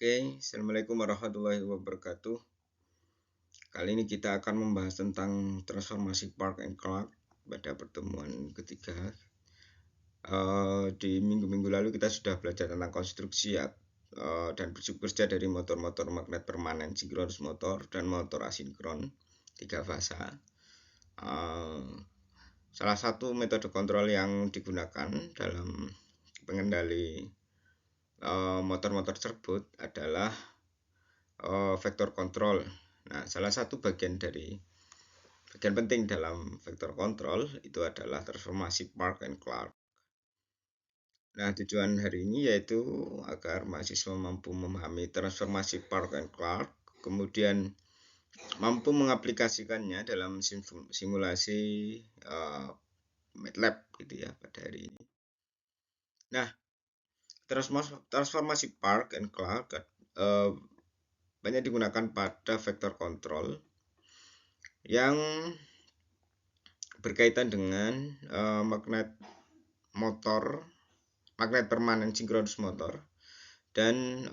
Oke, Assalamualaikum warahmatullahi wabarakatuh. Kali ini kita akan membahas tentang transformasi Park and Clark pada pertemuan ketiga. Di minggu-minggu lalu kita sudah belajar tentang konstruksi dan bekerja dari motor-motor magnet permanen, sinkronus motor, dan motor asinkron 3 fasa. Salah satu metode kontrol yang digunakan dalam pengendali motor-motor tersebut adalah vektor kontrol. Nah, salah satu bagian penting dalam vektor kontrol itu adalah transformasi Park and Clark. Nah, tujuan hari ini yaitu agar mahasiswa mampu memahami transformasi Park and Clark, kemudian mampu mengaplikasikannya dalam simulasi MATLAB gitu ya pada hari ini. Nah, transformasi Park and Clark banyak digunakan pada vektor kontrol yang berkaitan dengan magnet permanen sinkronus motor dan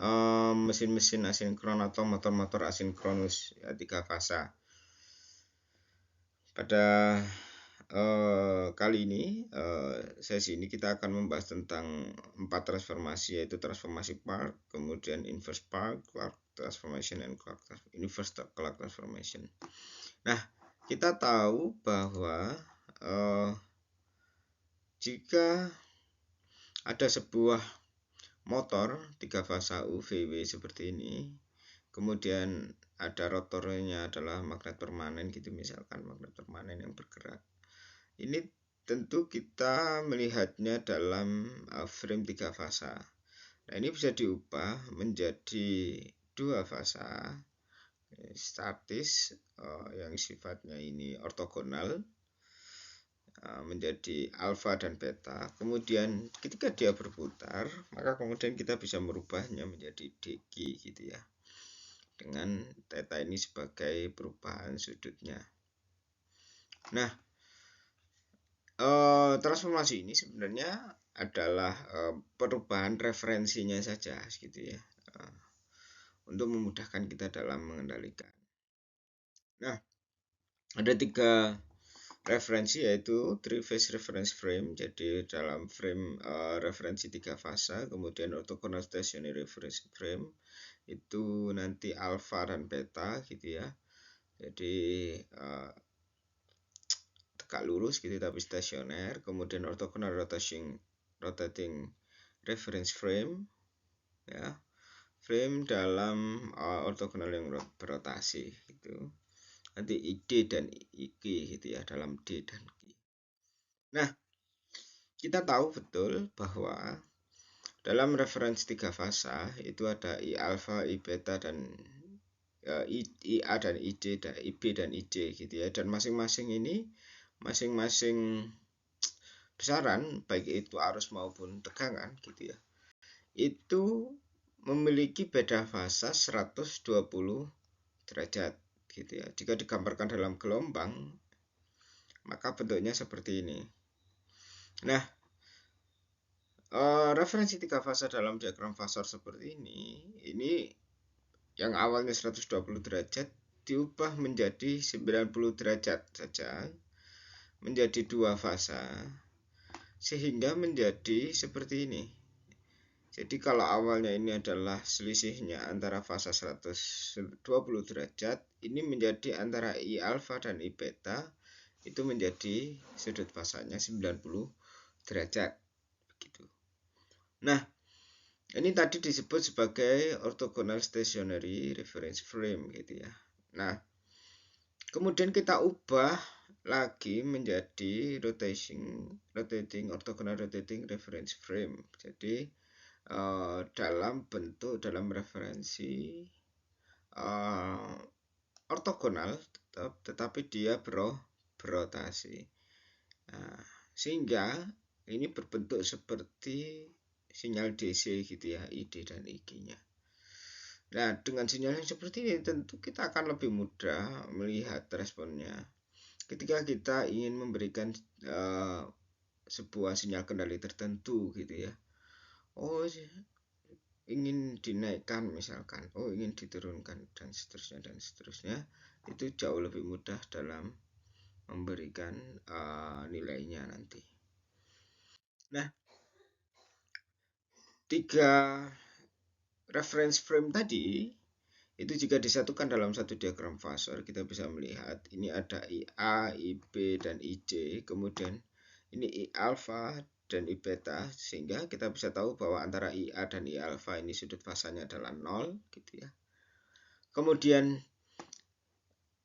mesin-mesin asinkron atau motor-motor asinkronus ya, 3 fasa. Pada kali ini sesi ini kita akan membahas tentang 4 transformasi, yaitu transformasi Park, kemudian inverse Park, Clark transformation, and inverse Clark transformation. Nah, kita tahu bahwa jika ada sebuah motor 3 fasa UVW seperti ini, kemudian ada rotornya adalah magnet permanen gitu, misalkan magnet permanen yang bergerak. Ini tentu kita melihatnya dalam frame 3 fasa. Nah, ini bisa diubah menjadi 2 fasa statis yang sifatnya ini ortogonal, menjadi alfa dan beta. Kemudian ketika dia berputar, maka kemudian kita bisa merubahnya menjadi dq gitu ya, dengan theta ini sebagai perubahan sudutnya. Nah, transformasi ini sebenarnya adalah perubahan referensinya saja gitu ya, untuk memudahkan kita dalam mengendalikan. Nah, ada 3 referensi, yaitu 3 phase reference frame, jadi dalam frame referensi 3 fasa, kemudian orthogonal stationary reference frame itu nanti alfa dan beta gitu ya, jadi tegak lurus gitu tapi stasioner. Kemudian orthogonal rotating reference frame ya, frame dalam ortogonal yang berotasi gitu, nanti ID dan IQ gitu ya, dalam D dan Q. Nah, kita tahu betul bahwa dalam referensi 3 fasa itu ada I alfa, I beta, dan IA dan ID, dan IB dan ID gitu ya, dan masing-masing besaran baik itu arus maupun tegangan gitu ya, itu memiliki beda fasa 120 derajat gitu ya. Jika digambarkan dalam gelombang, maka bentuknya seperti ini. Nah, referensi 3 fasa dalam diagram fasor seperti ini yang awalnya 120 derajat diubah menjadi 90 derajat saja, menjadi 2 fasa, sehingga menjadi seperti ini. Jadi kalau awalnya ini adalah selisihnya antara fasa 120 derajat, ini menjadi antara I alfa dan I beta, itu menjadi sudut fasanya 90 derajat begitu. Nah, ini tadi disebut sebagai orthogonal stationary reference frame gitu ya. Nah, kemudian kita ubah lagi menjadi rotating orthogonal rotating reference frame. Jadi dalam referensi ortogonal tetapi dia berotasi. Nah, sehingga ini berbentuk seperti sinyal DC gitu ya, ID dan IG-nya. Nah, dengan sinyal yang seperti ini tentu kita akan lebih mudah melihat responnya ketika kita ingin memberikan sebuah sinyal kendali tertentu gitu ya. Oh, ingin dinaikkan misalkan, ingin diturunkan dan seterusnya, itu jauh lebih mudah dalam memberikan nilainya nanti. Nah, 3 reference frame tadi itu jika disatukan dalam satu diagram Fasor, kita bisa melihat ini ada IA, IB, dan IJ, kemudian ini I alpha dan I beta, sehingga kita bisa tahu bahwa antara IA dan I alpha ini sudut fasanya adalah 0 gitu ya. Kemudian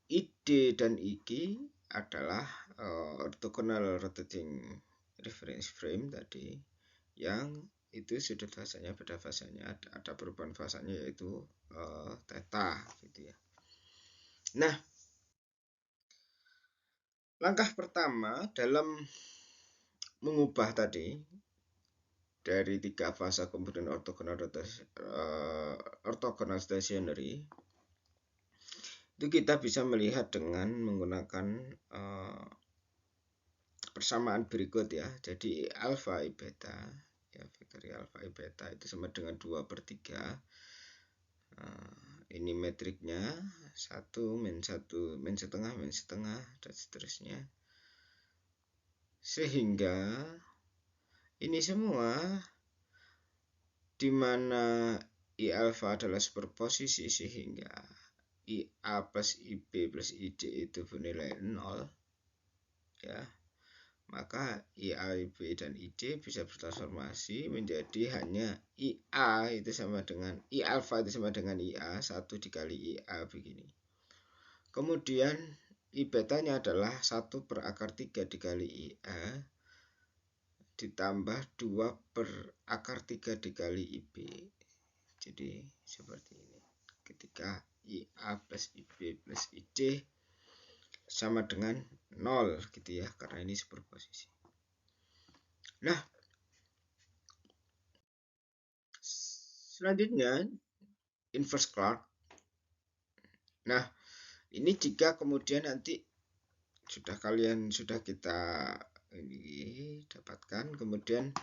ID dan IG adalah orthogonal rotating reference frame tadi, yang itu sudut fasanya beda fasanya, ada perubahan fasanya yaitu theta gitu ya. Nah, langkah pertama dalam mengubah tadi dari 3 fase kemudian orthogonal stationary, itu kita bisa melihat dengan menggunakan persamaan berikut ya. Jadi alpha I beta ya, vektorial alpha I beta itu sama dengan 2/3. Ini metriknya 1 min 1 min setengah dan seterusnya, sehingga ini semua di mana I alpha adalah superposisi, sehingga IA plus IB plus IJ itu bernilai 0 ya, maka IA, IB, dan IJ bisa bertransformasi menjadi hanya IA itu sama dengan I alpha itu sama dengan IA 1 dikali IA begini. Kemudian I betanya adalah 1/3 dikali IA ditambah 2/3 dikali IB. Jadi seperti ini. Ketika IA plus IB plus IJ sama dengan 0 gitu ya, karena ini superposisi. Nah, selanjutnya inverse Clark. Nah, ini jika kemudian nanti sudah kita ini dapatkan, kemudian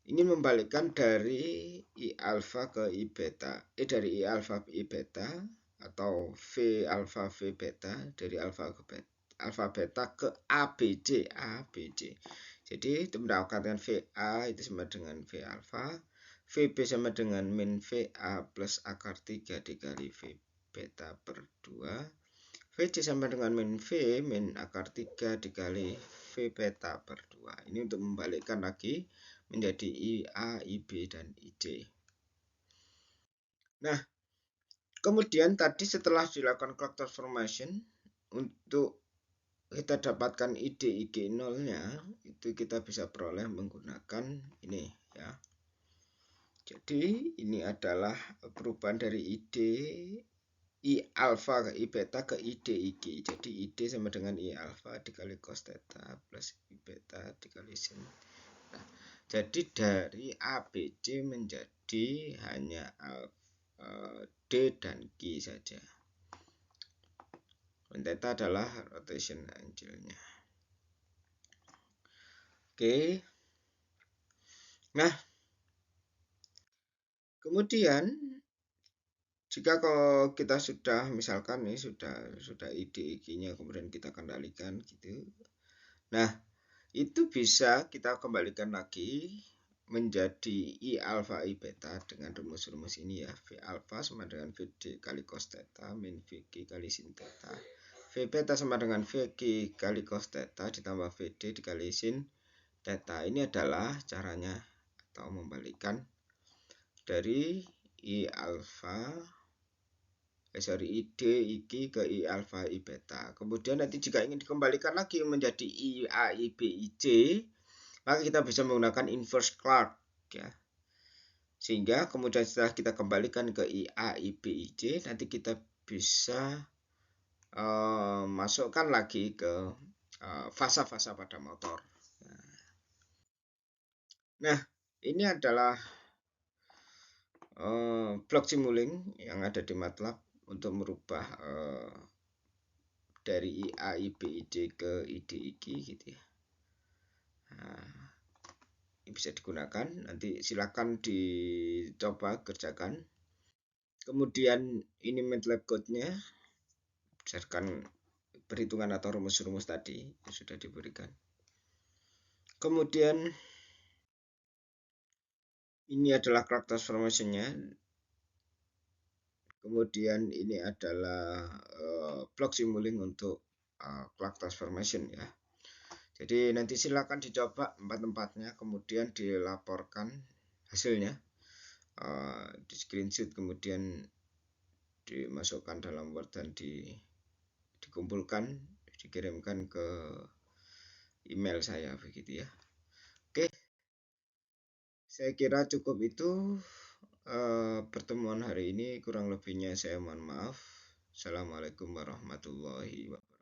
ini membalikkan dari I alpha ke I beta, dari I alpha ke I beta, atau V alpha V beta, dari alpha ke beta, alpha beta ke ABC. Jadi itu mendapatkan VA itu sama dengan V alpha, VB sama dengan min VA plus akar 3 dikali V beta per 2, VC sama dengan min V min akar 3 dikali V beta per 2. Ini untuk membalikkan lagi menjadi IA, IB, dan IJ. Nah, kemudian tadi setelah dilakukan clock transformation, untuk kita dapatkan ID IG 0-nya, itu kita bisa peroleh menggunakan ini ya. Jadi ini adalah perubahan dari ID I alpha ke I beta ke ID IG. Jadi ID sama dengan I alpha dikali cos theta plus I beta dikali sin. Nah, jadi dari ABC menjadi hanya D dan Q saja. Theta adalah rotation angle-nya. Oke. Nah, kemudian jika kalau kita sudah misalkan nih sudah IDG-nya kemudian kita kendalikan gitu. Nah, itu bisa kita kembalikan lagi menjadi I alpha I beta dengan rumus-rumus ini ya. V alpha sama dengan VD kali cos theta min VQ kali sin theta. V beta sama dengan VQ kali cos theta ditambah VD dikali sin theta. Ini adalah caranya atau membalikkan dari I alpha ID IG ke I alpha I beta. Kemudian nanti jika ingin dikembalikan lagi menjadi IA, IB, IJ, maka kita bisa menggunakan inverse Clark ya. Sehingga kemudian setelah kita kembalikan ke IA, IB, IJ, nanti kita bisa masukkan lagi ke fasa-fasa pada motor. Nah, ini adalah block Simulink yang ada di MATLAB untuk merubah dari IA, IB, IJ ke ID, IG gitu ya. Nah, bisa digunakan. Nanti silakan dicoba kerjakan. Kemudian ini MATLAB code-nya berdasarkan perhitungan atau rumus-rumus tadi yang sudah diberikan. Kemudian ini adalah clock transformation-nya. Kemudian ini adalah block simulink untuk clock transformation ya. Jadi nanti silakan dicoba empat-empatnya, kemudian dilaporkan hasilnya, di screenshot, kemudian dimasukkan dalam Word dan dikumpulkan, dikirimkan ke email saya begitu ya. Oke, saya kira cukup itu pertemuan hari ini, kurang lebihnya saya mohon maaf. Assalamualaikum warahmatullahi wabarakatuh.